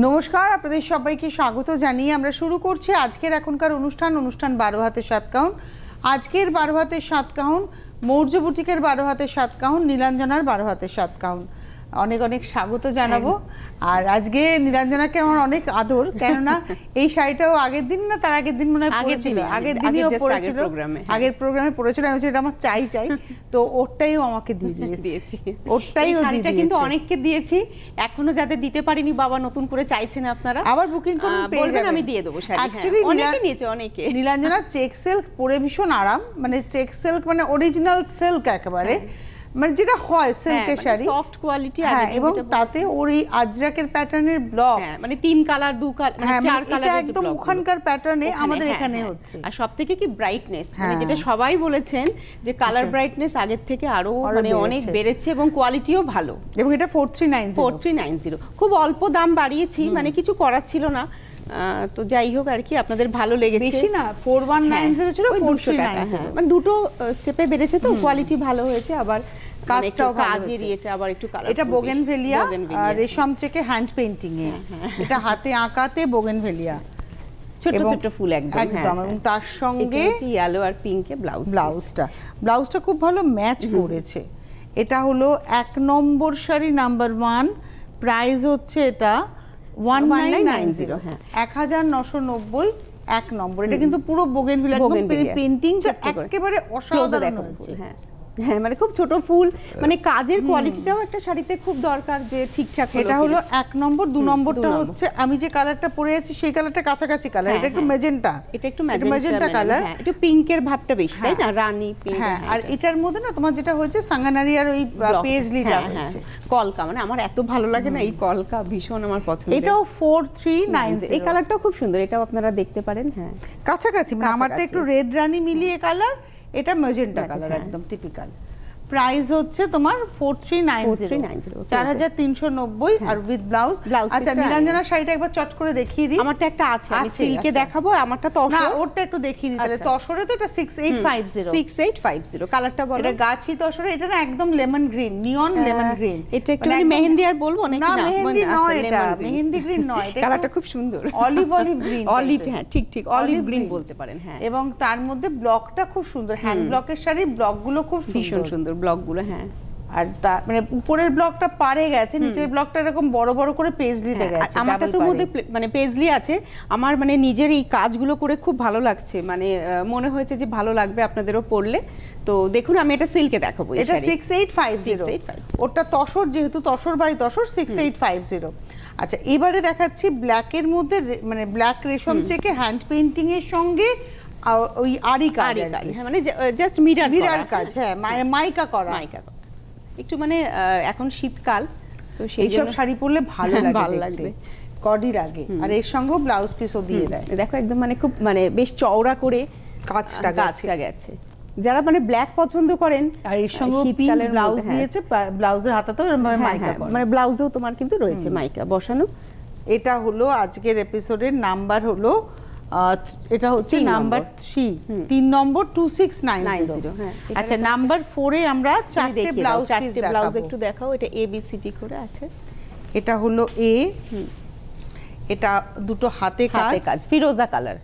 নমস্কার, আপনাদের সবাইকে স্বাগত জানিয়ে আমরা শুরু করছি আজকের এখনকার অনুষ্ঠান 12 হাতের 7 কাউন। আজকের 12 হাতের 7 কাউন মৌর্য বুটিকের 12 হাতের 7 কাউন, নীলাঞ্জনার 12 হাতের 7 কাউন। অনেক অনেক স্বাগত জানাবো। আর আজকে নীলাঞ্জনাকে আমার অনেক আদর, কেননা এই শাড়িটাও আগের দিন না তার আগের দিন মনে হয় পরেছিল, আগের দিনও পরেছিল, আগের প্রোগ্রামে পরেছিল। আমি এটা আমার চাই তো ওরটাইও আমাকে দিয়ে দিয়েছি, ওরটাইও দিয়ে দিয়েছি, কিন্তু অনেককে দিয়েছি, এখনো যাদের দিতে পারিনি বাবা নতুন করে চাইছেন আপনারা আবার বুকিং করুন, পেয়ে যাবেন, আমি দিয়ে দেবো শাড়ি। অ্যাকচুয়ালি অনেকে নিয়েছে, অনেকে। নীলাঞ্জনা চেক সিল্ক পরে ভীষণ আরাম, মানে চেক সিল্ক মানে অরিজিনাল সিল্ক একেবারে, মানে যেটা হয় সিল্কের শাড়ি, সফট কোয়ালিটি এবং তাতে ওর এই আজরাকের প্যাটার্নের ব্লক, মানে 3 কালার 2 কালার 4 কালার, এটা একদম ওখানকার প্যাটার্নে আমাদের এখানে হচ্ছে। আর সবথেকে কি ব্রাইটনেস, মানে যেটা সবাই বলেছেন যে কালার ব্রাইটনেস আগের থেকে আরো মানে অনেক বেড়েছে এবং কোয়ালিটিও ভালো। এবং এটা 4390 খুব অল্প দাম বাড়িয়েছি, মানে কিছু করার ছিল না, তো যাই হোক আর কি আপনাদের ভালো লেগেছে। বেশি না, 4190 ছিল, 4390, মানে দুটো স্টেপে বেড়েছে, তো কোয়ালিটি ভালো হয়েছে, আবার কাজটাও কাজের এটা আবার একটু কালার। এটা বোগেনভেলিয়া রেশম চেকে হ্যান্ড পেইন্টিং এ, এটা হাতে আঁকাতে বোগেনভেলিয়া, ছোট ছোট ফুল একদম, এবং তার সঙ্গে ইয়েলো আর পিঙ্কে ব্লাউজটা খুব ভালো ম্যাচ করেছে। এটা হলো 1 নম্বর শাড়ি, নাম্বার 1, প্রাইস হচ্ছে এটা 1990, 1990, 1 নম্বর। এটা কিন্তু পুরো বোগেনভিলিয়া পেইন্টিংটা একেবারে অসাধারণ হয়েছে। হ্যাঁ, মানে খুব ছোট ফুল, মানে কাজের কোয়ালিটিটাও একটা শাড়িতে খুব দরকার যে ঠিকঠাক। এটা হলো 1 নম্বর। 2 নম্বরটা হচ্ছে আমি যে কালারটা পরে আছি সেই কালারটা কাছাকাছি কালার, এটা একটু মেজেন্টা, এটা একটু মেজেন্টা কালার, একটু পিঙ্কের ভাবটা বেশি, তাই না? রানী পিঙ্ক। হ্যাঁ, আর এটার মধ্যে না তোমার যেটা হয়েছে সাঙ্গানারি আর ওই পেজলিটা হয়েছে কলকা, মানে আমার এত ভালো লাগে না এই কলকা, ভীষণ আমার পছন্দ। এটাও 4390, এই কালারটাও খুব সুন্দর, এটাও আপনারা দেখতে পারেন। হ্যাঁ, কাছাকাছি, মানে আমারটা একটু রেড রানী মিলিয়ে কালার, এটা ম্যাজেন্টা কালার, একদম টিপিক্যাল। প্রাইস হচ্ছে তোমার 4390, 4390, আর উইথ ব্লাউজ। আচ্ছা, নীলাঞ্জনা শাড়িটা একবার চট করে দেখিয়ে দিই। আমারটা একটা আছে, আমি সিল্কে দেখাবো, আমারটা তো না, ওরটা একটু দেখিয়ে দিই তাহলে। তসরে তো এটা 6850, কালারটা বলো। এটা গাছি তসরে, এটা না একদম লেমন গ্রিন, নিয়ন লেমন গ্রিন। এটা একটু মেহেন্দি আর বলবো নাকি? না, মেহেন্দি নয়, এটা মেহেন্দি গ্রিন নয়, এটা কালারটা খুব সুন্দর, অলিভ গ্রিন, অলিভ, হ্যাঁ ঠিক অলিভ গ্রিন বলতে পারেন। হ্যাঁ, এবং তার মধ্যে ব্লকটা খুব সুন্দর, হ্যান্ড ব্লকের শাড়ি, ব্লকগুলো খুব ভীষণ সুন্দর ব্লকগুলো। হ্যাঁ, আর মানে উপরের ব্লকটা পারে গেছে, নিচের ব্লকটা এরকম বড় বড় করে পেজলিতে গেছে। আমারটা তো মধ্যে মানে পেজলি আছে, আমার মানে নিজের এই কাজগুলো করে খুব ভালো লাগছে, মানে মনে হয়েছে যে ভালো লাগবে আপনাদেরও পড়লে। তো দেখুন, আমি এটা সিল্কে দেখাবো। এটা 6850, ওটা তসর, যেহেতু তসর বাই তসর, 6850। আচ্ছা, এবারে দেখাচ্ছি ব্ল্যাকের মধ্যে, মানে ব্ল্যাক রেশম চেকে হ্যান্ড পেইন্টিং এর সঙ্গে ওই আরি কাজ, হ্যাঁ, মানে জাস্ট মিরর কাজ, হ্যাঁ, মাইকা করা, একটু মানে এখন শীতকাল, তো সেই সব শাড়ি পরলে ভালো লাগবে, কডি লাগে। আর এর সঙ্গে ব্লাউজ পিসও দিয়ে দেয়, দেখো একদম মানে খুব মানে বেশ চওড়া করে কাজটা গেছে। যারা মানে ব্ল্যাক পছন্দ করেন, আর এর সঙ্গে পিঙ্ক ব্লাউজ দিয়েছে, ব্লাউজের হাতাতেও মাইকা করা, মানে ব্লাউজেও তোমার কিন্তু রয়েছে মাইকা বসানো। এটা হলো আজকের এপিসোডের নাম্বার হলো, এটা হচ্ছে নাম্বার 3 নম্বর 2690। আচ্ছা, নাম্বার 4 এ আমরা চারটে ব্লাউজ পিস দেখাবো। ব্লাউজ একটু দেখাও, এটা ABCD করে আছে। এটা হলো A, এটা দুটো হাতে কাজ, ফিরোজা কালার।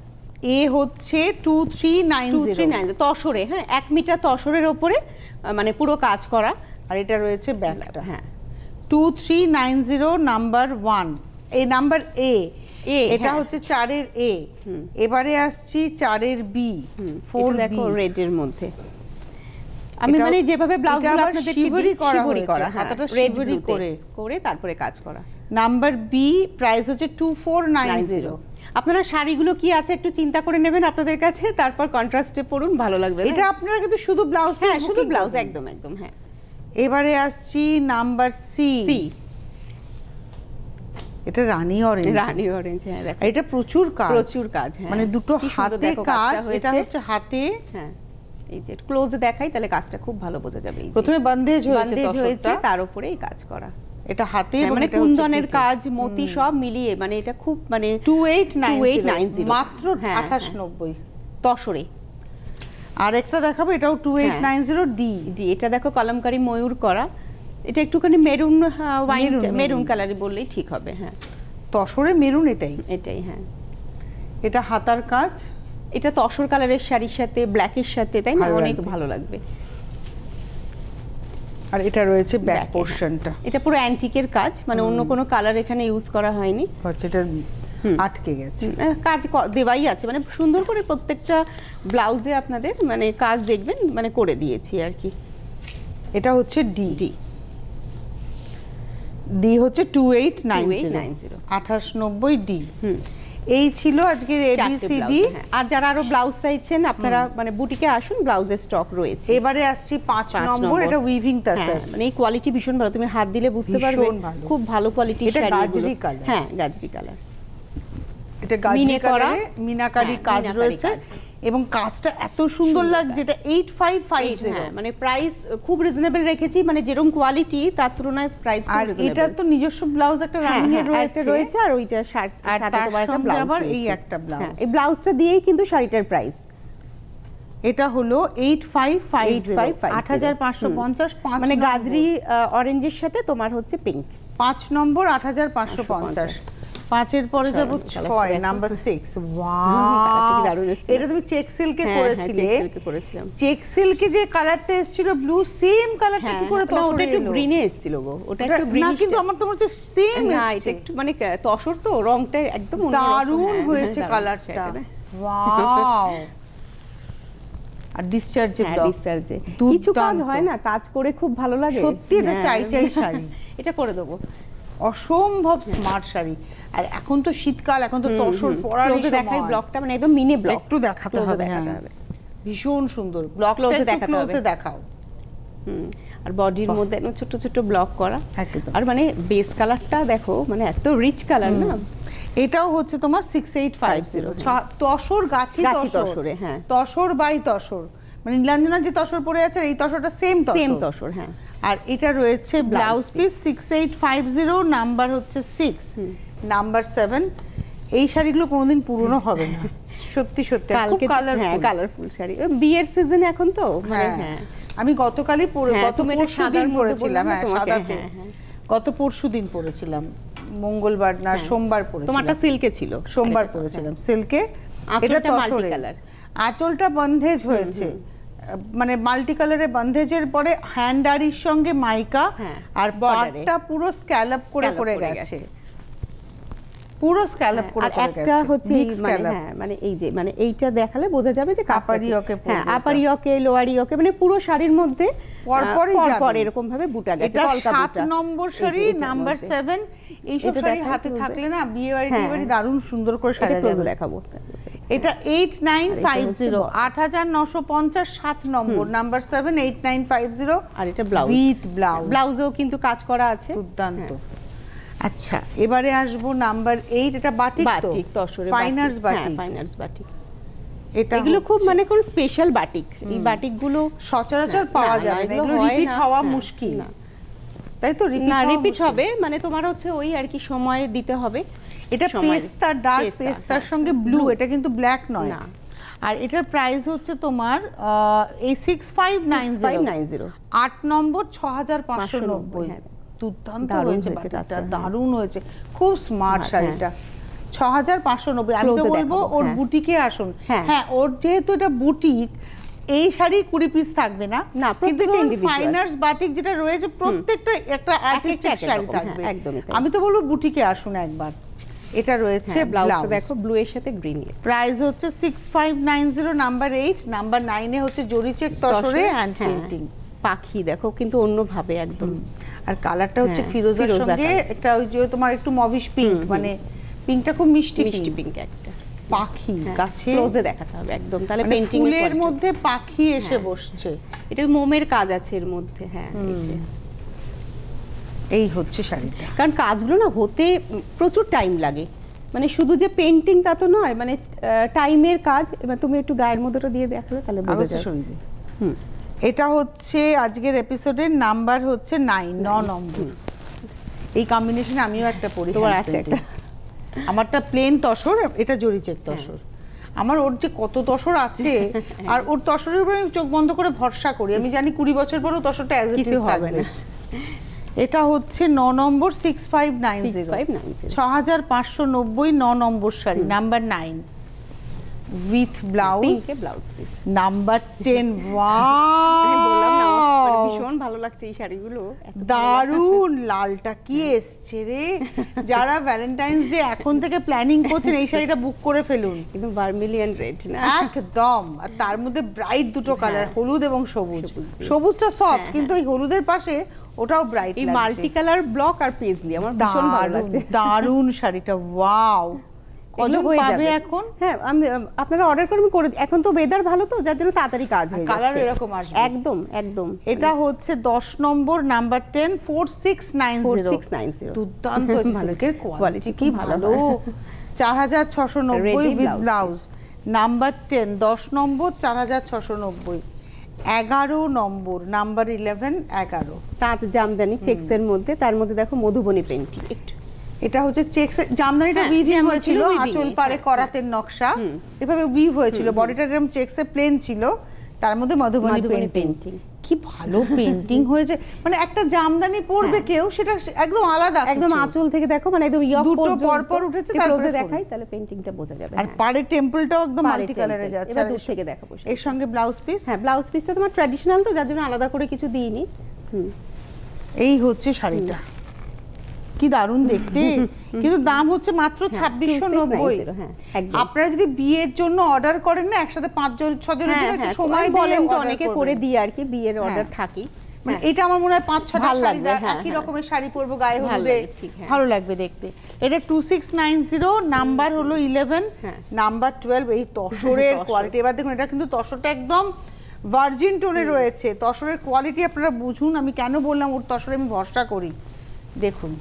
A হচ্ছে 2390, তসরে, হ্যাঁ 1 মিটার তসরের উপরে মানে পুরো কাজ করা। আর এটা রয়েছে ব্যাকটা। হ্যাঁ, 2390 নাম্বার 1, এই নাম্বার A, এটা হচ্ছে 4 এর A। এবারে আসছি 4 এর B, 4 দেখো রেড এর মধ্যে। আমি মানে যেভাবে ব্লাউজগুলো আপনাদের শিবরি করা, হাতাটা শিবরি করে তারপরে কাজ করা। নাম্বার B, প্রাইস হচ্ছে 2490। আপনারা শাড়িগুলো কি আছে একটু চিন্তা করে নেবেন আপনাদের কাছে, তারপর কন্ট্রাস্টে পরুন, ভালো লাগবে। এটা আপনারা কিন্তু শুধু ব্লাউজ, হ্যাঁ শুধু ব্লাউজ, একদম হ্যাঁ। এবারে আসছি নাম্বার C, এটা রানী অরেঞ্জ, হ্যাঁ দেখো এটা প্রচুর কাজ, হ্যাঁ মানে দুটো হাতে কাজ, এটা হচ্ছে হাতে। হ্যাঁ, এই যে ক্লোজে দেখাই তাহলে কাজটা খুব ভালো বোঝা যাবে। প্রথমে বন্দেজ হয়েছে, তার উপরে এই কাজ করা, এটা হাতে, মানে কুন্দনের কাজ, মতি সব মিলিয়ে, মানে এটা খুব মানে 2890, মাত্র 2890 তসরে। আর একটা দেখাবো, এটাও 2890 ডি। এটা দেখো কলমকারী ময়ূর করা, এটা একটুখানি মেরুন কালারই বললেই ঠিক হবে। হ্যাঁ, তসরে মেরুন এটাই, এটাই হ্যাঁ। এটা হাতার কাজ, এটা তসর কালারের শাড়ির সাথে ব্ল্যাকের সাথে, তাই না, ভালো অনেক লাগবে। ভালো লাগবে। আর এটা রয়েছে ব্যাক Back এ, পোর্শনটা, এটা পুরো অ্যান্টিকের কাজ, মানে অন্য কোনো কালার এখানে ইউজ করা হয়নি। হচ্ছে এটা আটকে গেছে। কাজ দেওয়াই আছে, মানে সুন্দর করে প্রত্যেকটা ব্লাউজে আপনাদের মানে কাজ দেখবেন মানে করে দিয়েছি আর কি। এটা হচ্ছে ডি, ডি ডি হচ্ছে 2890, 2890 2890 ডি। এই ছিল আজকের এবিসিডি। আর যারা আরো ব্লাউজ চাইছেন আপনারা মানে বুটিকে আসুন, ব্লাউজের স্টক রয়েছে। এবারে আসছি 5 নম্বর, এটা উইভিং তাসার। মানে এই কোয়ালিটি ভীষণ ভালো, তুমি হাত দিলে বুঝতে পারবে খুব ভালো কোয়ালিটির এটা শাড়ি। গাজরি কালার, হ্যাঁ গাজরি কালার, এটা গাজরি কালারে মিনাকারি কাজ রয়েছে এবং কাজটা এত সুন্দর লাগছে। এটা 8550, হ্যাঁ মানে প্রাইস খুব রিজনেবল রেখেছি, মানে যেরকম কোয়ালিটি তার তুলনায় প্রাইস খুব আর রিজনেবল। এটা তো নিজস্ব ব্লাউজ একটা রানিং এর রয়েছে আর ওইটা শার্ট আর সাথে তার তোমার একটা সঙ্গে ব্লাউজ আবার এই দিয়েছি। একটা ব্লাউজ। এই ব্লাউজটা দিয়েই কিন্তু শাড়িটার প্রাইস। এটা হলো 8550, 8550, মানে গাজরি অরেঞ্জের সাথে তোমার হচ্ছে পিঙ্ক। 5 নম্বর 8550। 5-এর পরে যাব 6 নাম্বার 6। ওয়াও, এটা তুমি চেক সিল্কে করেছিলে। চেক সিল্কে যে কালারটা এসেছিল ব্লু, সেম কালারটা কি করে তসরে এলো? ওটা একটু গ্রিনে এসেছিল গো, ওটা একটু না গ্রিনিশ। কিন্তু আমার তো মনে হচ্ছে সেম না, এসেছে। এটা একটু মানে তসর তো রংটা একদম দারুণ হয়েছে কালারটা। ওয়াও, আর ডিসচার্জে হ্যাঁ ডিসচার্জে কিছু কাজ হয় না, কাজ করে খুব ভালো লাগে সত্যি। এটা চাই চাই শাড়ি, এটা করে দেবো। অসম্ভব স্মার্ট শাড়ি। আর এখন তো শীতকাল, এখন তো তসর পরার সময়। দেখাই ব্লকটা, মানে একদম মিনি ব্লক একটু দেখাতে হবে। হ্যাঁ ভীষণ সুন্দর ব্লকটা, ক্লোজে একটু ক্লোজে দেখাও। আর বডির মধ্যে একদম ছোট ছোট ব্লক করা। একদম। আর মানে বেস কালারটা দেখো, মানে এত রিচ কালার না। এটাও হচ্ছে তোমার 6850, তসর গাছি তসরে। হ্যাঁ তসর বাই তসর, মানে নীলাঞ্জনা যে তসর পরে আছে এই তসরটা সেম তসর। হ্যাঁ আর এটা রয়েছে ব্লাউজ পিস 6850, নাম্বার হচ্ছে 6, নাম্বার 7। এই শাড়িগুলো কোনোদিন পুরনো হবে না, সত্যি সত্যি খুব কালারফুল শাড়ি। বিয়ের সিজন এখন তো, মানে হ্যাঁ আমি গতকালই গত পরশুদিন পরেছিলাম। হ্যাঁ সাদাতে গত পরশুদিন পরেছিলাম, মঙ্গলবার না সোমবার পরেছিলাম। তোমারটা সিল্কে ছিল, সোমবার পরেছিলাম সিল্কে। এটা মাল্টি কালার, আঁচলটা বন্ধেজ হয়েছে, মানে মাল্টি কালারে বন্ধেজের পরে হ্যান্ডারির সঙ্গে মাইকা, আর পাড়টা পুরো স্ক্যালপ করে করে গেছে, পুরো স্ক্যালপ করে করে গেছে। একটা হচ্ছে মানে হ্যাঁ মানে এই যে মানে এইটা দেখালে বোঝা যাবে যে আপারিয়কে, হ্যাঁ আপারিয়কে লোয়ারিয়কে, মানে পুরো শাড়ির মধ্যে পর এরকম ভাবে বুটা গেছে। এটা 7 নম্বর শাড়ি, নাম্বার 7। এই সব শাড়ি হাতে থাকলে না বিয়ে বাড়ি দারুণ সুন্দর করে সাজা যাবে। দেখাবো। এটা 8950, 8950, 7 নম্বর, নাম্বার 7, 8950। আর এটা ব্লাউজ, উইথ ব্লাউজ, ব্লাউজেও কিন্তু কাজ করা আছে, দুর্দান্ত। আচ্ছা এবারে আসবো নাম্বার 8। এটা বাটিক তো, তসরে ফাইনার্স বাটিক। ফাইনার্স বাটিক, এটা এগুলো খুব মানে কোন স্পেশাল বাটিক। এই বাটিকগুলো সচরাচর পাওয়া যায় না, এগুলো রিপিট হওয়া মুশকিল, তাই তো? না রিপিট হবে, মানে তোমার হচ্ছে ওই আর কি সময় দিতে হবে। এটা পেস্তা, ডার্ক পেস্তার সঙ্গে ব্লু, এটা কিন্তু ব্ল্যাক নয়। আর এটার প্রাইস হচ্ছে তোমার এই 6590, 8 নম্বর 6590। দুর্দান্ত হয়েছে, দারুণ হয়েছে, খুব স্মার্ট শাড়িটা। 6590। আমি তো বলবো ওর বুটিকে আসুন। হ্যাঁ ওর যেহেতু এটা বুটিক, এই শাড়ি 20 পিস থাকবে না, কিন্তু ফাইনার্স বাটিক যেটা রয়েছে প্রত্যেকটা একটা আর্টিস্টিক শাড়ি থাকবে। আমি তো বলবো বুটিকে আসুন একবার। এটা রয়েছে ব্লাউজটা দেখো ব্লু এর সাথে গ্রিন, প্রাইস হচ্ছে 6590, নাম্বার 8। নাম্বার 9 এ হচ্ছে জরি চেক তসরে হ্যান্ড পেইন্টিং পাখি, দেখো কিন্তু অন্যভাবে একদম। আর কালারটা হচ্ছে ফিরোজার সঙ্গে একটা ওই যে তোমার একটু মভিশ পিঙ্ক, মানে পিঙ্কটা খুব মিষ্টি পিঙ্ক, একটা পাখি গাছে। ক্লোজে দেখাতে হবে একদম, তাহলে পেইন্টিং এর ফুলের মধ্যে পাখি এসে বসছে। এটা মোমের কাজ আছে এর মধ্যে। হ্যাঁ এই হচ্ছে শাড়িটা। কারণ কাজগুলো না হতে প্রচুর টাইম লাগে, মানে শুধু যে পেইন্টিং তা তো নয়, মানে টাইমের কাজ। এবার তুমি একটু গায়ের মধ্যেটা দিয়ে দেখালে তাহলে বোঝা যাবে। এটা হচ্ছে আজকের এপিসোডের নাম্বার হচ্ছে 9 নম্বর। এই কম্বিনেশনে আমিও একটা পরি, তোমার আছে একটা। আমারটা প্লেন তসর, এটা জরি চেক তসর। আমার ওর যে কত তসর আছে, আর ওর তসরের উপরে আমি চোখ বন্ধ করে ভরসা করি। আমি জানি 20 বছর পরেও তসরটা অ্যাজ ইট ইজ হবে না। এটা হচ্ছে 9 number 6590 6590 6590 9 number sari number 9 with blouse পিঙ্কে ব্লাউজ পিস নাম্বার 10 আমি বললাম না আমার মানে ওয়াও ভীষণ ভালো লাগছে এই শাড়িগুলো এত ভালো দারুন লালটা কি এসছে রে যারা ভ্যালেন্টাইন্স ডে এখন থেকে প্ল্যানিং করছেন এই শাড়িটা বুক করে ফেলুন একদম ভার্মিলিয়ন রেড না একদম আর তার মধ্যে ব্রাইট দুটো কালার হ্যাঁ। হলুদ এবং সবুজ সবুজ দিয়ে। সবুজটা সফট হ্যাঁ, কিন্তু এই হলুদের পাশে ওটাও ব্রাইট এই মাল্টি কালার ব্লক আর পেজলি আমার ভীষণ ভালো লাগছে দারুন শাড়িটা ওয়াও এগুলো কত হয়ে পাবে যাবে এখন হ্যাঁ আমি আপনারা অর্ডার করে আমি করে এখন তো ওয়েদার ভালো তো যার জন্য তাড়াতাড়ি কাজ হয়ে যাচ্ছে কালার এরকম আসবে একদম একদম এটা হচ্ছে 10 নম্বর নাম্বার 10 4690 4690 দুর্দান্ত ভালো। সিল্কের Quality কোয়ালিটি কি খুব ভালো ভালো 4690 Ready with blouse blouse number 10 10 number 4690 11 number number 11 11 তাঁত জামদানি চেকস এর মধ্যে তার মধ্যে দেখো মধুবনী পেন্টিং একটু এটা হচ্ছে চেকস জামদানিটা হ্যাঁ, উইভিং যেমন হয়েছিল ছিল weaving, আঁচল পারে হ্যাঁ, করাতের নকশা এভাবে উইভ হয়েছিল বডিটা যেরকম চেকসে প্লেন ছিল তার মধ্যে মধুবনী মধুবনী পেন্টিং painting। কি ভালো পেন্টিং হয়েছে মানে একটা জামদানি পরবে কেউ সেটা একদম আলাদা একদম কিছু। আঁচল থেকে দেখো মানে একদম ইয়ক দুটো পর্যন্ত পরপর উঠেছে, যদি তারপরে close এ ফুল। দেখাই তাহলে পেন্টিংটা বোঝা যাবে আর হ্যাঁ। পাড়ের টেম্পলটাও একদম পাড়ের মাল্টি কালারে temple। যাচ্ছে এবার আর দূর থেকে দেখো বসে। এর সঙ্গে ব্লাউজ পিস হ্যাঁ ব্লাউজ পিসটা তোমার ট্র্যাডিশনাল তো যার জন্য আলাদা করে কিছু দিইনি এই হচ্ছে শাড়িটা কি দারুণ দেখতে কিন্তু দাম হচ্ছে মাত্র 2690 হ্যাঁ একদম আপনারা যদি বিয়ের জন্য অর্ডার করেন না একসাথে 5 জন 6 জনের হ্যাঁ জন্য একটু হ্যাঁ সময় সময় বলেন তো order অনেকে করবেন। করে দিই আর কি বিয়ের অর্ডার থাকি মানে এটা আমার মনে হয় 5-6টা ভাল শাড়ি লাগবে, হ্যাঁ, একই হ্যাঁ। রকমের শাড়ি পরবো গায়ে ভাল হলুদে লাগবে, ঠিক, হ্যাঁ। ভালো লাগবে দেখতে এটা 2690 নাম্বার হলো 11 হ্যাঁ। নাম্বার 12 এই তসরের তসর। কোয়ালিটি এবার দেখুন এটা কিন্তু তসরটা একদম ভার্জিন টোনে রয়েছে তসরের কোয়ালিটি আপনারা বুঝুন আমি কেন বললাম ওর তসরে আমি ভরসা করি দেখুন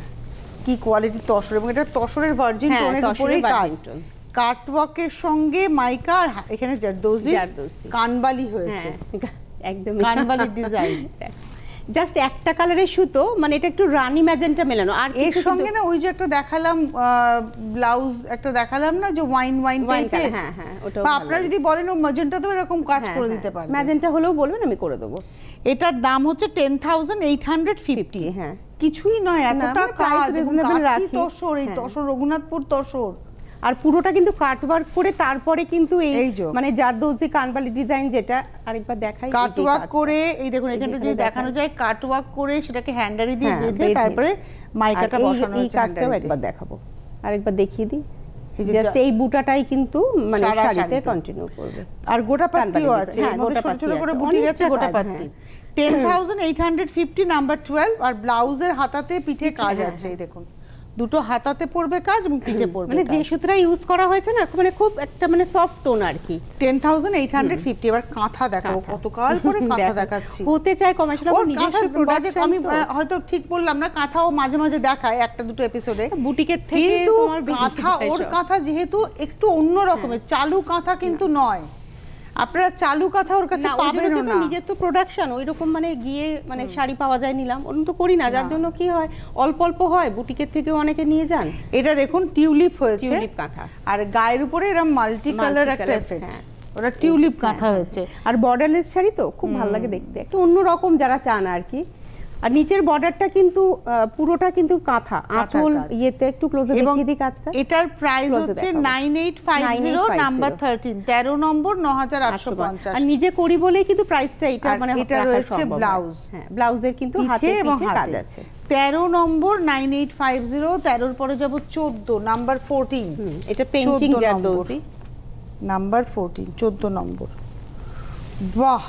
কি কোয়ালিটি তসর এবং এটা তসরের ভার্জিন হ্যাঁ, টোনের তসরের উপরেই কাজ virgin tone। কাটওয়ার্কের সঙ্গে মাইকা আর এখানে জারদোজি জারদোজি। কানবালি হয়েছে হ্যাঁ একদম কানবালি ডিজাইন জাস্ট একটা কালারের সুতো মানে এটা একটু রানী ম্যাজেন্টা মেলানো আর এর কিছু সঙ্গে কিন্তু- না ওই যে একটা দেখালাম ব্লাউজ একটা দেখালাম না যে ওয়াইন Wine টাইপের color, হ্যাঁ, হ্যাঁ, ওটাও বা ভালো আপনারা লাগে। যদি বলেন ও ম্যাজেন্টা তো এরকম কাজ হ্যাঁ, করে হ্যাঁ। দিতে পারবে ম্যাজেন্টা হলেও বলবেন আমি করে দেবো এটার দাম হচ্ছে 10850 হ্যাঁ। কিছুই নয় এতটা আমরা price কাজ এবং reasonable কাঁচি রাখি। তসর এই হ্যাঁ। তসর রঘুনাথপুর তসর আর পুরোটা কিন্তু কাট ওয়ার্ক করে তারপরে কিন্তু এই এই যে। মানে জারদৌসি কানবালি ডিজাইন যেটা আরেকবার দেখাই এই যে কাটওয়ার্ক কাজটা। করে এই দেখুন এই যে এখানটা এখানে যদি দেখানো দেখায়। যায় কাটওয়ার্ক করে সেটাকে হ্যান্ডারি দিয়ে হ্যাঁ, বেঁধে বেঁধে। তারপরে মাইকাটা আর এই- বসানো এই হচ্ছে কাজটাও হ্যান্ডারিতে। একবার দেখাবো আরেকবার দেখিয়ে দিই এই যে জাস্ট এই বুটাটাই কিন্তু মানে সারা শাড়িতে শাড়িতে। কন্টিনিউ করবে আর গোটা পাত্তিও কানবালি আছে design, এর হ্যাঁ, মধ্যে গোটা ছোট ছোট পাত্তি করে আছে, বুটি গেছে অনেকটা গোটা কাজ, পাত্তি হ্যাঁ। 10850 নাম্বার 12 আর ব্লাউজের হাতাতে পিঠে কাজ হ্যাঁ, আছে এই দেখুন দুটো হাতাতে পড়বে কাজ এবং পিঠে পড়বে মানে যে কাজ সুতরা ইউজ করা হয়েছে না মানে খুব একটা মানে সফট টোন আর কি 10850 এবার কাঁথা দেখাবো কাঁথা। কতকাল পরে কাঁথা দেখো, দেখাচ্ছি হতে চায় কমার্শিয়াল ওর নিজস্ব কাঁথার budget প্রোডাকশন আমি হয়তো ঠিক বললাম না কাঁথাও মাঝে মাঝে দেখায় একটা দুটো এপিসোডে বুটিকের থেকে কিন্তু তোমার বেশি কাঁথা দেখায় ওর সব। কাঁথা যেহেতু একটু অন্য রকমের চালু কাঁথা কিন্তু নয় আপনারা চালু কাঁথা ওর কাছে না, ওই পাবেন জন্য তো না নিজের তো প্রোডাকশন ওইরকম মানে গিয়ে মানে শাড়ি পাওয়া যায় নিলাম ওরকম তো করি না যার জন্য কি হয় অল্প অল্প হয় বুটিকের থেকেও অনেকে নিয়ে যান এটা দেখুন টিউলিপ হয়েছে টিউলিপ কাঁথা আর গায়ের উপরে এরকম মাল্টি কালার একটা Multi-color, এফেক্ট হ্যাঁ। ওটা টিউলিপ কাঁথা হয়েছে আর বর্ডারলেস শাড়ি তো খুব ভালো লাগে দেখতে একটু অন্য রকম যারা চান আর কি আর নিচের বর্ডারটা কিন্তু পুরোটা কিন্তু কাঁথা আঁচল কাজ। ইয়েতে একটু ক্লোজে এবং দেখিয়ে দিই কাজটা এটার প্রাইস Close এ হচ্ছে দেখাবো। 9850 নাম্বার 13 13 নম্বর 9850 আর নিজে করি বলেই কিন্তু প্রাইসটা এটা আর মানে এটা রাখা রয়েছে সম্ভব হয়। ব্লাউজ। হ্যাঁ ব্লাউজের কিন্তু পিঠে হাতে এবং পিঠে কাজ হাতে। আছে 13 নম্বর 9850 13 পরে যাব 14 নাম্বার 14 এটা পেইন্টিং 14 জারদৌসি নাম্বার 14 14 নম্বর বাহ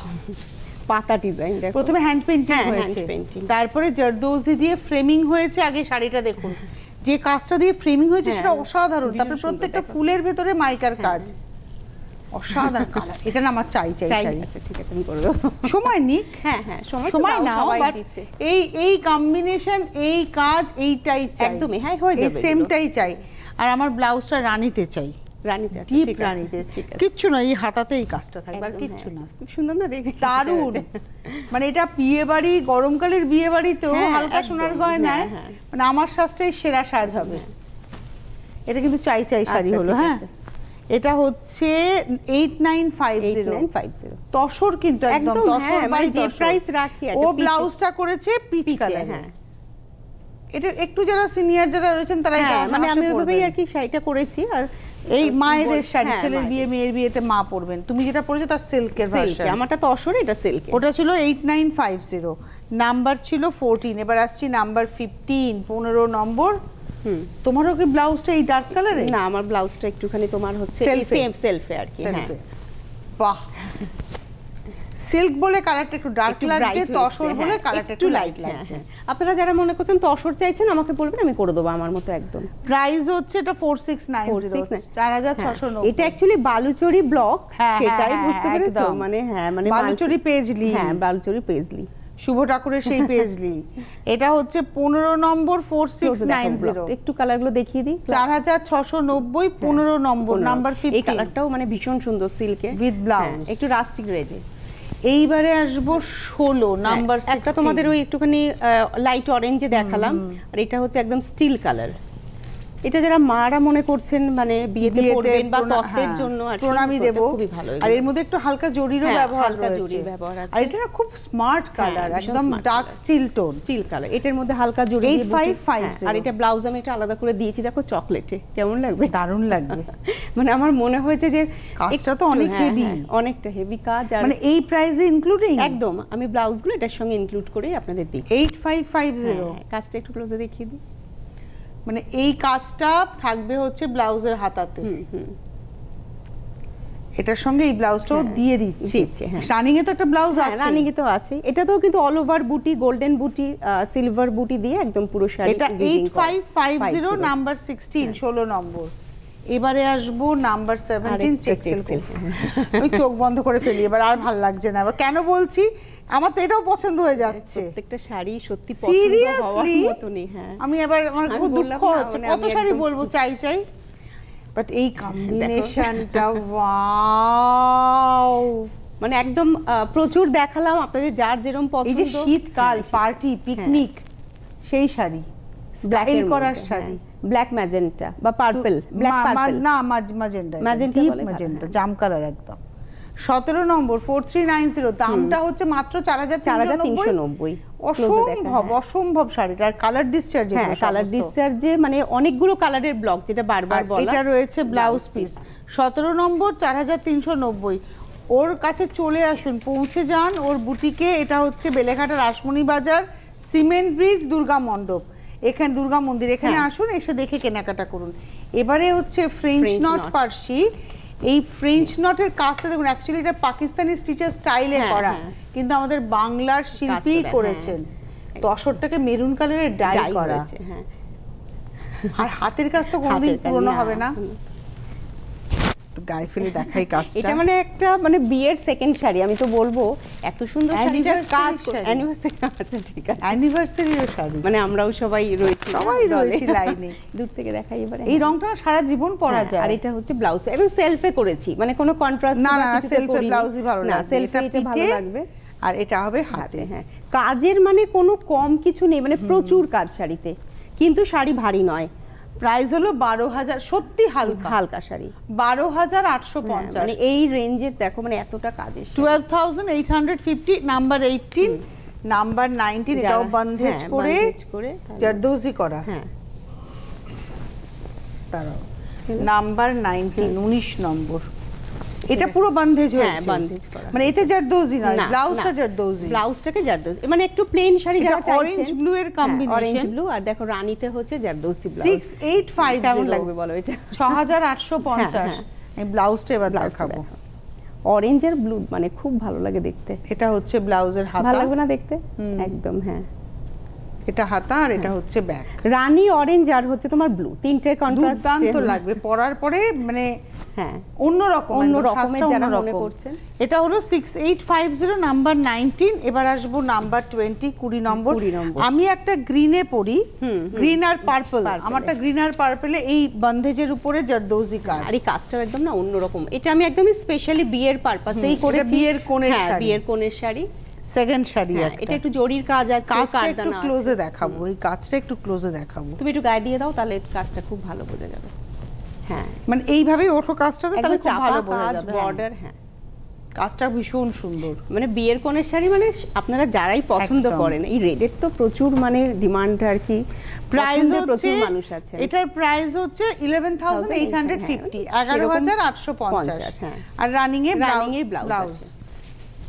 পাতা ডিজাইন দেখো প্রথমে হ্যান্ড পেইন্টিং হ্যাঁ, হয়েছে hand painting। তারপরে জারদৌজি দিয়ে ফ্রেমিং হয়েছে আগে শাড়িটা দেখুন যে কাজটা দিয়ে ফ্রেমিং হয়েছে হ্যাঁ, সেটা অসাধারণ ভীষণ তারপরে সুন্দর প্রত্যেকটা দেখো। ফুলের ভেতরে মাইকার কাজ অসাধারণ কালার এটা না আমার চাই চাই চাই চাই আচ্ছা ঠিক আছে আমি করে দেবো সময় নিক হ্যাঁ হ্যাঁ সময় তো সময় দাও, নাও সবাই বাট দিচ্ছে। এই কম্বিনেশন এই কাজ এইটাই চাই একদমই, হ্যাঁ, হয়ে এই যাবে এগুলো। সেমটাই চাই আর আমার ব্লাউজটা রানীতে চাই রানীতে আছে, ডিপ ঠিক আছে, রানীতে ঠিক আছে। কিচ্ছু না এই হাতাতে এই কাজটা থাকবে আর একদম, কিচ্ছু হ্যাঁ। না খুব সুন্দর না দেখে দারুণ মানে এটা বিয়ে বাড়ি গরমকালের বিয়ে বাড়িতেও হ্যাঁ, হালকা একদম, সোনার গয়নায় হ্যাঁ, হ্যাঁ। মানে আমার শাস্ত্রে সেরা সাজ হবে এটা কিন্তু চাই চাই শাড়ি আচ্ছা, হলো ঠিক হ্যাঁ আছে। এটা হচ্ছে 8950 8950 তসর কিন্তু একদম একদম, তসর হ্যাঁ, বাই মানে যে তসর। price রাখি একটা ও পিচে। ব্লাউজটা করেছে পিচ পিচে, কালার হ্যাঁ। এটা একটু যারা সিনিয়র যারা রয়েছেন তারা এটা হ্যাঁ মানে আমি অনায়াসে ওইভাবেই পরবেন। আর কি শাড়িটা করেছি। আর এই মায়েদের শাড়ি, হ্যাঁ, ছেলের বিয়ে মেয়ের বিয়েতে মা পরবেন। তুমি যেটা পরেছো তার সিল্কের সিল্কে, ভার্সন। আমারটা তসর, এটা সিল্কে। ওটা ছিল 8950, নাম্বার ছিল 14। এবার আসছি নাম্বার 15, 15 নম্বর। তোমারও কি ব্লাউজটা এই ডার্ক কালারে? না, আমার ব্লাউজটা একটুখানি তোমার হচ্ছে Self-এ? সেম সেলফে আর কি। হ্যাঁ, বাহ, সিল্ক বলে কালারটা একটু ডার্ক একটু লাগছে, bright তসর হয়েছে, বলে হ্যাঁ, কালারটা একটু লাইট লাগছে। আপনারা যারা মনে করছেন তসর চাইছেন আমাকে বলবেন, আমি করে দেবো আমার মতো একদম। প্রাইস হচ্ছে এটা 4690, 4690। এটা অ্যাকচুয়ালি বালুচরি ব্লক, হ্যাঁ, সেটাই হ্যাঁ, বুঝতে পেরেছো? একদম। মানে হ্যাঁ, মানে বালুচরি পেজলি। হ্যাঁ, বালুচরি পেজলি, শুভ ঠাকুরের সেই পেজলি। এটা হচ্ছে 15 নম্বর, 4690। একটু কালারগুলো দেখিয়ে দিই। 4690, 15 নম্বর, নাম্বার 15। এই কালারটাও মানে ভীষণ সুন্দর সিল্কে With blouse। একটু রাস্টিক রেডে। এইবারে আসবো 16 নাম্বার। একটা তোমাদের ওই একটুখানি লাইট অরেঞ্জে দেখালাম, আর এটা হচ্ছে একদম স্টিল কালার। এটা যারা মারা মনে করছেন মানে বিয়েতে পরবেন বা তত্ত্বের জন্য আর কি, প্রণামী দেব। খুবই ভালো। আর এর মধ্যে একটু হালকা জরিরও হ্যাঁ, ব্যবহার হালকা রয়েছে। জরির ব্যবহার আছে। আর এটা না খুব স্মার্ট কালার, ভীষণ একদম smart dark color। Steel tone. Steel colour, এটার মধ্যে হালকা জরি দিয়ে 8550। আর এটা ব্লাউজ আমি এটা আলাদা করে দিয়েছি, দেখো চকলেটে কেমন লাগবে। দারুণ লাগবে। মানে আমার মনে হয়েছে যে কাজটা তো অনেক হ্যাঁ, হেভি, হ্যাঁ, অনেকটা হেভি কাজ। আর মানে এই প্রাইসে ইনক্লুডিং একদম আমি ব্লাউজগুলো এটার সঙ্গে ইনক্লুড করে আপনাদের দিই। 8550। হ্যাঁ, কাজটা একটু ক্লোজে দেখিয়ে দিই। মানে এই কাজটা থাকবে হচ্ছে ব্লাউজের হাতাতে। এটার সঙ্গে এই ব্লাউজটাও দিয়ে দিচ্ছি। হ্যাঁ, রানিং এ তো একটা ব্লাউজ আছে, রানিং এ তো আছে। এটাতেও কিন্তু অল ওভার বুটি, গোল্ডেন বুটি, সিলভার বুটি দিয়ে একদম পুরো শাড়ি। এটা 8550, নাম্বার 16, 16 নম্বর। এবারে আসবো নাম্বার 17, চেক সিল্ক। আমি চোখ বন্ধ করে ফেলি এবার, আর ভালো লাগছে না। এবার কেন বলছি, আমার তো এটাও পছন্দ হয়ে যাচ্ছে। প্রত্যেকটা শাড়ি সত্যি পছন্দ হওয়ার মতনই। হ্যাঁ, আমি এবার আমার খুব দুঃখ হচ্ছে, কত শাড়ি বলবো চাই চাই, বাট এই কম্বিনেশনটা ওয়াও। মানে একদম প্রচুর দেখালাম আপনাদের, যার যেরকম এই যে পছন্দ। শীতকাল পার্টি পিকনিক সেই শাড়ি, স্টাইল করার শাড়ি। ব্ল্যাক ম্যাজেন্টা বা পার্পল, ব্ল্যাক পার্পল না ম্যাজেন্টা, ম্যাজেন্টা ডিপ বলে, ম্যাজেন্টা, জাম কালার একদম। 17 নম্বর, 4390। দামটা হচ্ছে মাত্র 4390। অসম্ভব শাড়িটা। আর কালার ডিসচার্জ, হ্যাঁ, কালার ডিসচার্জে মানে অনেকগুলো কালারের ব্লক, যেটা বারবার বলা। এটা রয়েছে ব্লাউজ পিস। 17 নম্বর, 4390। ওর কাছে চলে আসুন, পৌঁছে যান ওর বুটিকে। এটা হচ্ছে বেলেঘাটা রাসমণি বাজার, সিমেন্ট ব্রিজ, দুর্গা মণ্ডপ, এখানে দুর্গা মন্দির। এখানে আসুন, এসে দেখে কেনাকাটা করুন। এবারে হচ্ছে ফ্রেঞ্চ নট পার্সি। এই ফ্রেঞ্চ নটের কাজটা দেখুন, অ্যাকচুয়ালি এটা পাকিস্তানি স্টিচের স্টাইলে করা, কিন্তু আমাদের বাংলার শিল্পী করেছেন। তসরটাকে মেরুন কালারের ডাই করা। হ্যাঁ, আর হাতের কাজ তো কোনোদিন পুরনো হবে না। গায়ে ফেলে দেখাই কাজটা। এটা মানে একটা মানে বিয়ের সেকেন্ড শাড়ি, আমি তো বলবো এত সুন্দর শাড়িটার কাজ। অ্যানিভার্সারি, আচ্ছা ঠিক আছে, অ্যানিভার্সারির শাড়ি। মানে আমরাও সবাই রয়েছি লাইনে। দূর থেকে দেখাই এবারে। এই রংটা সারা জীবন পরা যায়। আর এটা হচ্ছে ব্লাউজ, এবং সেলফে করেছি, মানে কোনো কন্ট্রাস্ট না, সেলফে ব্লাউজই ভালো লাগবে। সেলফে এটা ভালো লাগবে। আর এটা হবে হাতে। হ্যাঁ, কাজের মানে কোনো কম কিছু নেই, মানে প্রচুর কাজ শাড়িতে, কিন্তু শাড়ি ভারী নয়। প্রাইস হলো 12,000, সত্যি হালকা হালকা শাড়ি 12,850। মানে এই রেঞ্জের দেখো, মানে এতটা কাজের। 12,850, নাম্বার 18, নাম্বার 19। এটাও বন্ধেজ করে জারদোজি করা। হ্যাঁ, তারাও নাম্বার 19, 19 নম্বর। এটা পুরো বন্ধেজ হয়েছে। হ্যাঁ, বন্ধেজ করা, মানে এতে জারদোজি নয়, ব্লাউজটা জারদোজি। ব্লাউজটাকে জারদোজি, মানে একটু প্লেন শাড়ি যারা চাইছেন। অরেঞ্জ ব্লু এর কম্বিনেশন, অরেঞ্জ ব্লু। আর দেখো রানীতে হচ্ছে জারদোজি ব্লাউজ। 6850 কেমন লাগবে বলো এটা? 6850। এই ব্লাউজটা এবার দেখাবো। অরেঞ্জ আর ব্লু মানে খুব ভালো লাগে দেখতে। এটা হচ্ছে ব্লাউজের হাতা। ভালো লাগবে না দেখতে? একদম। হ্যাঁ, এটা হাতা, আর এটা হচ্ছে ব্যাক। রানী অরেঞ্জ আর হচ্ছে তোমার ব্লু, তিনটে কন্ট্রাস্ট দুর্দান্ত লাগবে পরার পরে, মানে হ্যাঁ অন্য রকমের যারা মনে করছেন। এটা হলো 6850, নাম্বার 19। এবার আসবো নাম্বার 20, 20 নম্বর। আমি একটা গ্রিনে পরি, গ্রিন আর পার্পল। আমারটা গ্রিন আর পার্পলে এই বন্ধেজের উপরে জারদোজি কাজ। আর এই কাজটাও একদম না অন্যরকম। এটা আমি একদমই স্পেশালি বিয়ের পারপাসেই করেছি। বিয়ের কোণের শাড়ি, বিয়ের কোণের শাড়ি, সেকেন্ড শাড়ি। এটা একটু জরির কাজ আছে, কাজটা একটু ক্লোজে দেখাবো। এই কাজটা একটু ক্লোজে দেখাবো। তুমি একটু গায়ে দিয়ে দাও, তাহলে কাজটা খুব ভালো বোঝা যাবে। হ্যাঁ, মানে এইভাবেই ওঠো কাজটাতে, তাহলে খুব ভালো বোঝা যাবে। বর্ডার, হ্যাঁ কাজটা ভীষণ সুন্দর। মানে বিয়ের কনের শাড়ি মানে আপনারা যারাই পছন্দ একদম। করেন, এই রেডের তো প্রচুর মানে ডিমান্ড আর কি, প্রাইস পছন্দের হচ্ছে প্রচুর মানুষ আছে। এটার প্রাইস হচ্ছে 11,850, 11,850, হ্যাঁ। আর রানিং এ Running এ blouse ব্লাউজ। আছে।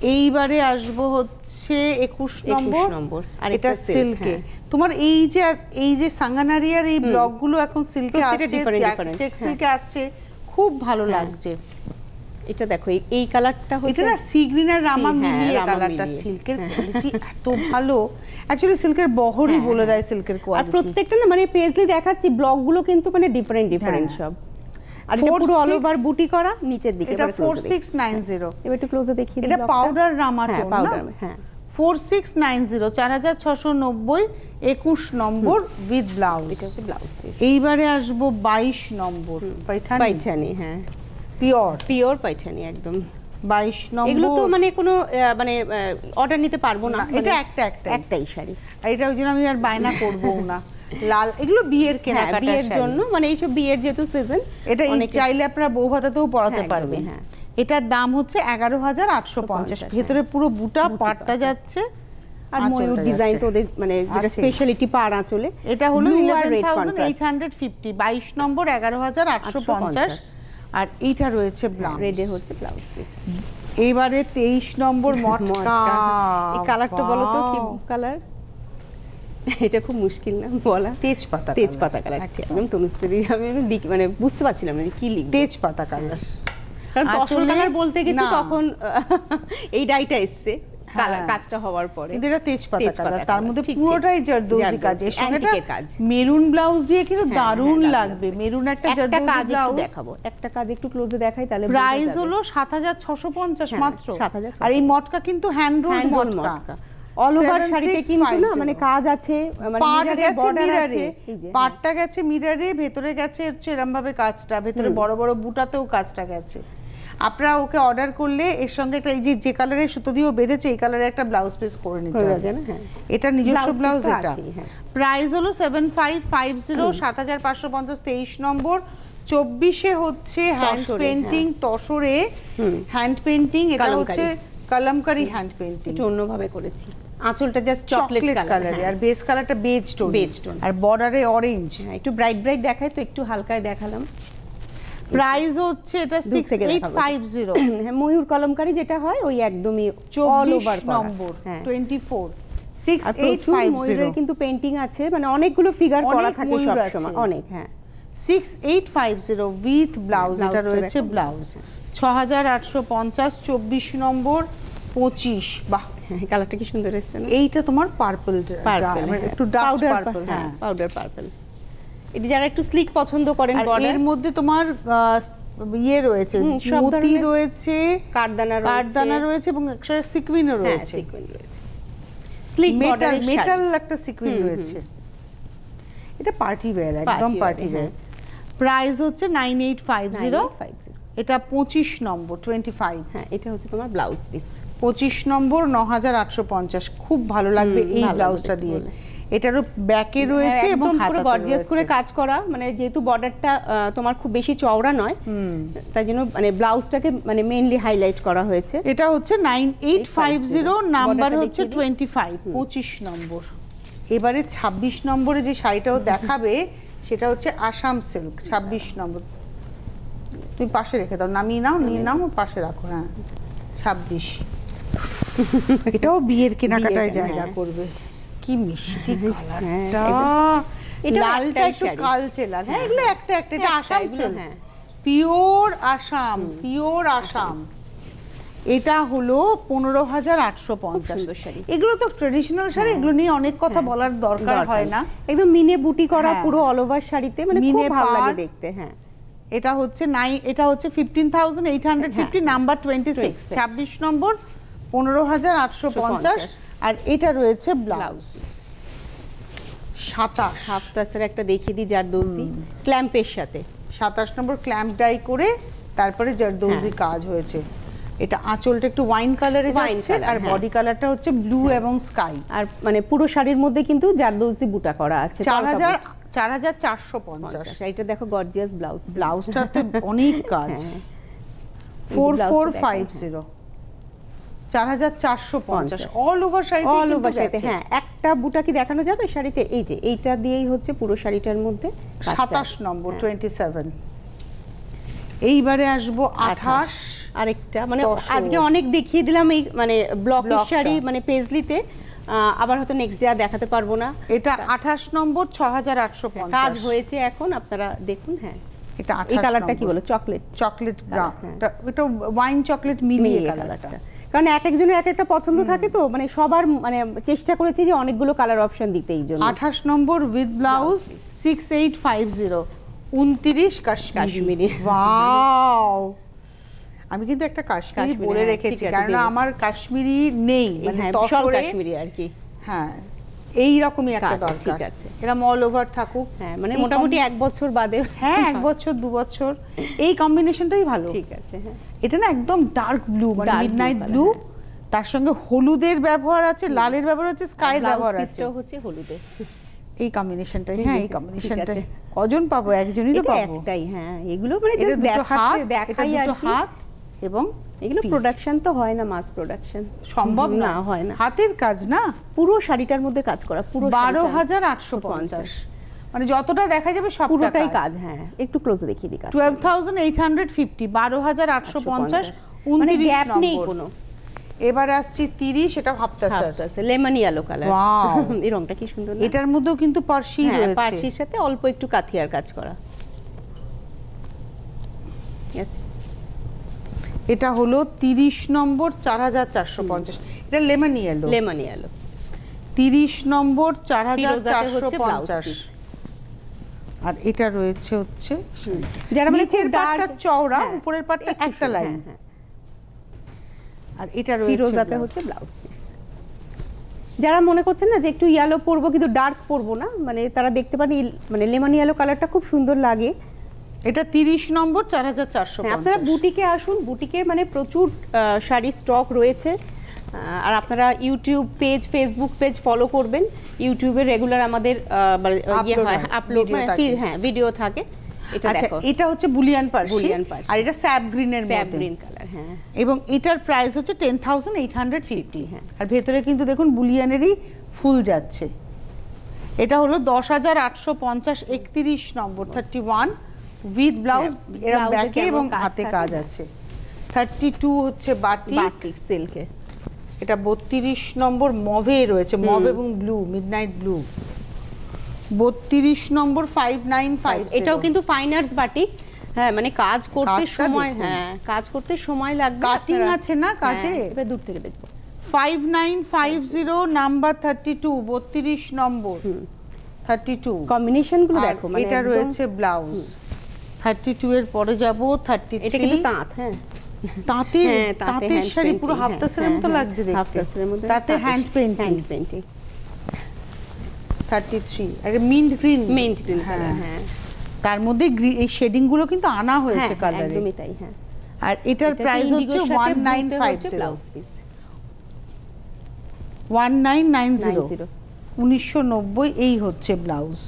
এইবারে আসবো হচ্ছে 21 নম্বর, নম্বর, এটা আরেকটা silk, সিল্কে। হ্যাঁ। তোমার এই যে সাঙ্গানারিয়ার এই ব্লকগুলো এখন সিল্কে প্রত্যেকটা আসছে, different, different, চেক হ্যাঁ। সিল্কে আসছে, খুব ভালো হ্যাঁ। লাগছে। এটা দেখো এই কালারটা এটা হচ্ছে না সি গ্রিন আর রামা হ্যাঁ, মিলিয়ে রামা কালারটা, মিলিয়ে। সিল্কের হ্যাঁ। কোয়ালিটি এত ভালো, অ্যাকচুয়ালি সিল্কের বহরই হ্যাঁ, বলে হ্যাঁ। দেয় সিল্কের আর কোয়ালিটি। প্রত্যেকটা না মানে পেজলি দেখাচ্ছি ব্লকগুলো কিন্তু মানে ডিফারেন্ট হ্যাঁ। সব। আর এটা পুরো 4-6 অল ওভার বুটি করা নিচের দিকে। এটা এবারে close এ দেখি। 4690, এবার একটু ক্লোজে দেখিয়ে দিই এটা ব্লকটা। পাউডার রামা হ্যাঁ টোন না, পাউডার, হ্যাঁ 4690, 4690, 21 নম্বর উইথ ব্লাউজ। এটা হচ্ছে ব্লাউজ পিস। এইবারে আসবো 22 নম্বর, পাইঠানি পাইঠানি, হ্যাঁ পিওর পিওর পাইঠানি একদম। 22 নম্বর। এগুলো তো মানে কোনো মানে অর্ডার নিতে পারবো না, এটা মানে একটাই। একটাই শাড়ি। আর এটা ওই জন্য আমি আর বায়না করবো না। লাল, এগুলো বিয়ের হ্যাঁ কেনাকাটার বিয়ের শাড়ি। জন্য, মানে এইসব বিয়ের যেহেতু সিজন, এটা চাইলে আপনারা বউ ভাতাতেও পরাতে হ্যাঁ, একদমই, পারবেন। হ্যাঁ। এটার দাম হচ্ছে 11,850, ভেতরে পুরো বুটা, পাটটা যাচ্ছে আর আঁচলটা ময়ূর যাচ্ছে। ডিজাইন তো ওদের মানে যেটা আছে। স্পেশালিটি পার আঁচলে। এটা হলো Blue আর red 11,850, 22 নম্বর 11,850, আর এইটা রয়েছে ব্লাউজ। রেডে হচ্ছে ব্লাউজ পিস। এইবারে 23 নম্বর মটকা। এই কালারটা বলো তো কি কালার? এটা খুব মুশকিল না বলা। তেজপাতা তেজপাতা কালার, একদম তনুশ্রী। আমি মানে বুঝতে পারছিলাম না কি লিখব। তেজপাতা কালার, কারণ তসর আঁচলে- কালার বলতে গেছি না। তখন এই ডাইটা এসছে কালার, হ্যাঁ। কাজটা হওয়ার পরে। কিন্তু এটা তেজপাতা তেজপাতা কালার, তার colour, মধ্যে ঠিক, পুরোটাই ঠিক। জারদৌজি কাজ, জারদৌজি, এর সঙ্গে একটা antique-এর কাজ। মেরুন ব্লাউজ দিয়ে কিন্তু হ্যাঁ, দারুণ হ্যাঁ, লাগবে। মেরুন একটা একটা জারদৌজি কাজ একটু ব্লাউজ। দেখাবো, একটা কাজ একটু ক্লোজে দেখাই তাহলে বোঝা প্রাইস যাবে। হলো 7,650 হ্যাঁ, মাত্র। 7,650 আর এই মটকা কিন্তু হ্যান্ড রোল হ্যান্ড রোল মটকা। মটকা। অল ওভার শাড়িতে কিন্তু না 7650 মানে কাজ আছে, মানে পাট মিররে গেছে বর্ডার আছে। মিররে, এই যে, পাটটা গেছে মিররে, ভেতরে গেছে হচ্ছে এরকম ভাবে কাজটা, ভেতরে বড় বড় বুটাতেও কাজটা গেছে। আপনারা ওকে অর্ডার করলে এর সঙ্গে একটা এই যে কালারের সুতো দিয়েও বেঁধেছে, এই কালারের একটা ব্লাউজ পিস করে নিতে হয়ে হবে। যাবে না? হ্যাঁ। এটা নিজস্ব Blouse piece ব্লাউজ। তো এটা আছেই, হ্যাঁ। প্রাইস হলো 7550, 7550, 23 নম্বর। 24-এ হচ্ছে হ্যান্ড তসরে, পেইন্টিং, তসরে হ্যান্ড পেইন্টিং। এটা কালামকারী। হচ্ছে কালামকারী হ্যান্ড পেইন্টিং, একটু অন্যভাবে করেছি। আঁচলটা জাস্ট চকলেট চকলেট কালারে, কালার, আর বেস কালারটা বেজ টোন, বেজ টোন। আর বর্ডারে অরেঞ্জ। হ্যাঁ একটু ব্রাইট ব্রাইট দেখায় তো, একটু হালকায় দেখালাম। প্রাইস হচ্ছে এটা দূর থেকে দেখাবো। 6850, হ্যাঁ ময়ূর কলমকারী যেটা হয় ওই একদমই অল 24 ওভার নম্বর, হ্যাঁ 24, আর প্রচুর ময়ূরের 6850, কিন্তু পেইন্টিং আছে, মানে অনেকগুলো ফিগার করা অনেক থাকে ময়ূর সব আছে। সময়, অনেক। হ্যাঁ 6850 উইথ ব্লাউজ। এটা ব্লাউজটা রয়েছে দেখো। ব্লাউজ 6850, 24 নম্বর, 25। বাহ, হ্যাঁ কালারটা কি সুন্দর এসেছে না? এইটা তোমার পার্পল, পার্পল, একটু ডার্ক পাউডার পার্পল। হ্যাঁ হ্যাঁ, পাউডার পার্পল। এটা যারা একটু স্লিক পছন্দ করেন, আর বর্ডার এর মধ্যে তোমার ইয়ে রয়েছে, সব মতি ধরনের- রয়েছে, কাঠদানা কাঠদানা রয়েছে, এবং একটা সিকুইনও হ্যাঁ রয়েছে, সিকোয়েন্স রয়েছে, স্লিক মেটাল বর্ডারের মেটাল একটা সিকুইন রয়েছে। এটা পার্টি ওয়্যার, একদম Party party wear, wear. Price হচ্ছে 9850, 9850। এটা 25 নম্বর, 25। হ্যাঁ এটা হচ্ছে তোমার ব্লাউজ পিস। 25 নম্বর, 9850। খুব ভালো লাগবে এই ভালো ব্লাউজটা লাগবে দিয়ে। বলে। এটারও ব্যাকে রয়েছে এবং একদম পুরো হাতাতে গর্জিয়াস করে রয়েছে। কাজ করা, মানে যেহেতু বর্ডারটা তোমার খুব বেশি চওড়া নয়, তাই জন্য মানে ব্লাউজটাকে মানে মেইনলি হাইলাইট করা হয়েছে। এটা হচ্ছে 9850, নাম্বার বর্ডারটা হচ্ছে দেখিয়ে দিই। 25, 25 নম্বর। এবারে 26 নম্বরে যে শাড়িটাও দেখাবে সেটা হচ্ছে আসাম সিল্ক, 26 নম্বর। তুমি পাশে রেখে দাও, নামিয়ে নাও, নিয়ে নাও, পাশে রাখো। হ্যাঁ 26। এটাও বিয়ের কেনাকাটায় বিয়ের, জায়গা হ্যাঁ। করবে। কি মিষ্টি হ্যাঁ, কালারটা, এটাও লালটা একটাই একটু শাড়ি। কালচে লাল। হ্যাঁ এগুলো একটা একটা, এটা একটা, আসাম এগুলো, সিল্ক, হ্যাঁ। Pure Assam, pure Assam. এটা হলো 15,850। সুন্দর শাড়ি। এগুলো তো ট্রেডিশনাল শাড়ি, এগুলো নিয়ে অনেক কথা বলার দরকার হয় না। একদম মিনে বুটি করা হ্যাঁ। পুরো অল ওভার শাড়িতে, মানে খুব মিনে ভালো লাগে পাড়। দেখতে। হ্যাঁ এটা হচ্ছে 15,850, নাম্বার 26, 26 নম্বর, 15,850। আর এটা রয়েছে ব্লাউজ 27, হাফ টাসের একটা দেখিয়ে দিই, জারদৌসি ক্ল্যাম্পের সাথে। 27 নম্বর ক্ল্যাম্প ডাই করে তারপরে জারদৌজি কাজ হয়েছে। এটা আঁচলটা একটু ওয়াইন কালারে Wine যাচ্ছে, colour, আর হ্যাঁ। বডি কালারটা হচ্ছে ব্লু এবং স্কাই। আর মানে পুরো শাড়ির মধ্যে কিন্তু জারদৌসি বুটা করা আছে। 4,450। এটা দেখো গর্জিয়াস ব্লাউজ, ব্লাউজটাতে অনেক কাজ। হ্যাঁ। 4450, 4450 all over sari, all over শাড়িতে। হ্যাঁ, একটা বুটা কি দেখানো যাবে শাড়িতে? এই যে এইটা দিয়েই হচ্ছে পুরো শাড়িটার মধ্যে 27 নম্বর 27। এইবারে আসবো 28। আরেকটা মানে আজকে অনেক দেখিয়ে দিলাম এই মানে ব্লকের শাড়ি মানে পেজলিতে, আবার হয়তো নেক্সট ডে দেখাতে পারবো না। এটা 28 নম্বর 6850 কাজ হয়েছে এখন, আপনারা দেখুন। হ্যাঁ, এটা এই কালারটা কি বলো? চকলেট এটা ওয়াইন চকলেট মিলিয়ে কালারটা। কারণ এক একজনের এক একটা পছন্দ থাকে, তো মানে সবার মানে চেষ্টা করেছি যে অনেকগুলো কালার অপশন দিতে। এই জন্য 28 নম্বর উইথ ব্লাউজ 6850 29 কাশ্মীরি। ওয়াও, আমি কিন্তু একটা কাশ্মীরি বলে রেখেছি কারণ আমার কাশ্মীরি নেই, মানে সব কাশ্মীরি আর কি। হ্যাঁ, এই রকমই একটা দরকার। ঠিক আছে, এরা অল ওভার থাকুক। হ্যাঁ, মানে মোটামুটি 1 বছর বাদে। হ্যাঁ, 1 বছর 2 বছর এই কম্বিনেশনটাই ভালো। ঠিক আছে। হ্যাঁ, এটা না একদম ডার্ক ব্লু, মানে মিডনাইট ব্লু, তার সঙ্গে হলুদের ব্যবহার আছে, লালের ব্যবহার আছে, স্কাইর ব্যবহার আছে, পিসটাও হচ্ছে হলুদে। এই কম্বিনেশনটাই। হ্যাঁ, এই কম্বিনেশনটাই কজন পাবো? একজনই তো পাবো। একটাই। হ্যাঁ, এগুলো মানে জাস্ট দেখাই আর কি। হাত এবং এগুলো প্রোডাকশন তো হয় না, মাস প্রোডাকশন সম্ভব না, হয় না। হাতের কাজ না, পুরো শাড়িটার মধ্যে কাজ করা, পুরো 12850, মানে যতটা দেখা যাবে সব পুরোটাই কাজ। হ্যাঁ, একটু ক্লোজে দেখিয়ে দিই। 12850, 12850, মানে 29 গ্যাপ নেই নম্বর। কোনো। এবার আসছি 30, এটা হাফতাসার লেমন ইয়েলো কালার। ওয়াও, এই রংটা কি সুন্দর না? এটার মধ্যেও কিন্তু পার্সি রয়েছে, পার্সির সাথে অল্প একটু কাথিয়ার কাজ করা। এটা হলো 30 নম্বর 4450, এটা লেমন ইয়েলো। 30 নম্বর 4450। আর এটা রয়েছে হচ্ছে যারা মানে নিচের পাটটা চওড়া, উপরের পাটটা একটা লাইন। আর এটা রয়েছে ফিরোজাতে হচ্ছে ব্লাউজ পিস। যারা মনে করছেন না যে একটু ইয়েলো পরবো কিন্তু ডার্ক পরবো না, মানে তারা দেখতে পারেন মানে লেমন ইয়েলো কালারটা খুব সুন্দর লাগে। এটা 30 নম্বর 4450। আপনারা বুটিকে আসুন, বুটিকে মানে প্রচুর শাড়ি স্টক রয়েছে। আর আপনারা YouTube page, Facebook page follow করবেন। ইউটিউবে রেগুলার আমাদের আপলোড, হ্যাঁ, ভিডিও থাকে। এটা দেখো, এটা হচ্ছে বুলিয়ান পার্সি, আর এটা স্যাপ গ্রিনের মধ্যে, স্যাপ গ্রিন কালার। হ্যাঁ, এবং এটার প্রাইস হচ্ছে 10850। হ্যাঁ, আর ভেতরে কিন্তু দেখুন বুলিয়ানেরই ফুল যাচ্ছে। এটা হলো 10850, 31 নম্বর 31 উইথ ব্লাউজ, এর ব্যাকে এবং হাতে কাজ আছে। 32 হচ্ছে বাটিক সিল্কে। এটা 32 নম্বর মভে রয়েছে, মভ এবং ব্লু, মিডনাইট ব্লু। 32 নম্বর 5950, এটাও কিন্তু ফাইন আর্টস বাটিক। হ্যাঁ, মানে কাজ করতে সময়, হ্যাঁ, কাজ করতে সময় লাগবে। কাটিং আছে না কাজে? এটা দূর থেকে দেখবো। 5950 নাম্বার 32, 32 নম্বর 32। কম্বিনেশন গুলো দেখো, মানে এটা রয়েছে ব্লাউজ। 32 এর পরে যাব 33। এটা কিন্তু তাঁত। হ্যাঁ, তাঁতের শাড়ি পুরো হাফতাসের মতো লাগছে দেখতে। হাফতাসের মধ্যে তাতে হ্যান্ড পেইন্টিং। 33 আর মিন্ট গ্রিন কালার। হ্যাঁ, তার মধ্যে এই শেডিং গুলো কিন্তু আনা হয়েছে কালারে, একদমই তাই। হ্যাঁ, আর এটার প্রাইস হচ্ছে 1950 ব্লাউজ পিস। 1990 1990 এই হচ্ছে ব্লাউজ।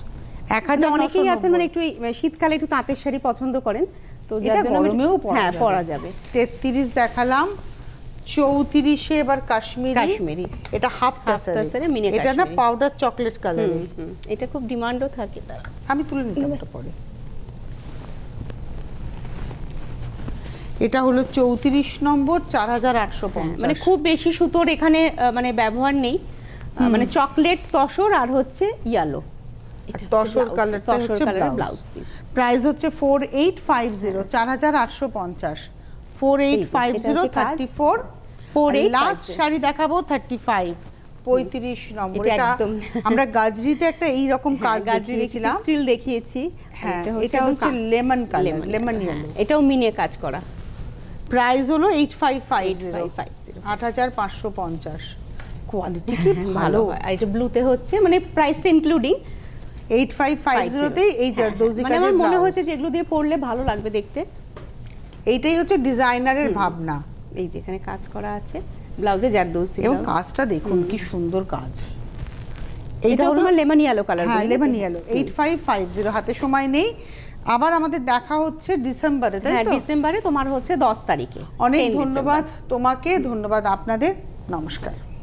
1000। অনেকেই আছেন মানে একটু শীতকালে একটু তাঁতের শাড়ি পছন্দ করেন, তো যার জন্য গরমেও পরা যাবে। 33 দেখালাম, 34 এবার কাশ্মীরি। এটা হাফতাসারে মিনি, এটা না পাউডার চকলেট কালার। এটা খুব ডিমান্ডও থাকে তারা। আমি তুলে নিলাম এটা পরে। এটা হলো 34 নম্বর 4850, মানে খুব বেশি সুতোর এখানে মানে ব্যবহার নেই, মানে চকলেট, তসর আর হচ্ছে ইয়েলো। তসর কালারটা হচ্ছে ব্লাউজ পিস। প্রাইস হচ্ছে 4850, 4850, 4850, 34। লাস্ট শাড়ি দেখাবো 35, 35 নম্বর। এটা আমরা গাজরিতে একটা এই রকম কাজ দেখিয়েছিলাম, স্টিল দেখিয়েছি। হ্যাঁ, এটা হচ্ছে লেমন কালার, লেমন ইয়েলো। এটাও মিনে কাজ করা। প্রাইস হলো 8550, 8550। কোয়ালিটি কি ভালো। আর এটা ব্লুতে হচ্ছে মানে প্রাইসটা ইনক্লুডিং 8550 তেই এই জারদৌজি কাজের। মানে আমার মনে হচ্ছে যে এগুলো দিয়ে পরলে ভালো লাগবে দেখতে। এইটাই হচ্ছে ডিজাইনারের ভাবনা। এই যে এখানে কাজ করা আছে ব্লাউজে জারদৌজি, এবং কাজটা দেখুন কি সুন্দর কাজ। এটা হলো লেমন ইয়েলো কালার। হ্যাঁ, লেমন ইয়েলো। 8550। হাতে সময় নেই, আবার আমাদের দেখা হচ্ছে ডিসেম্বরে, তাই হ্যাঁ তো? ডিসেম্বরে তোমার হচ্ছে 10 তারিখে। অনেক 10 ধন্যবাদ ডিসেম্বর। তোমাকে, ধন্যবাদ আপনাদের, নমস্কার।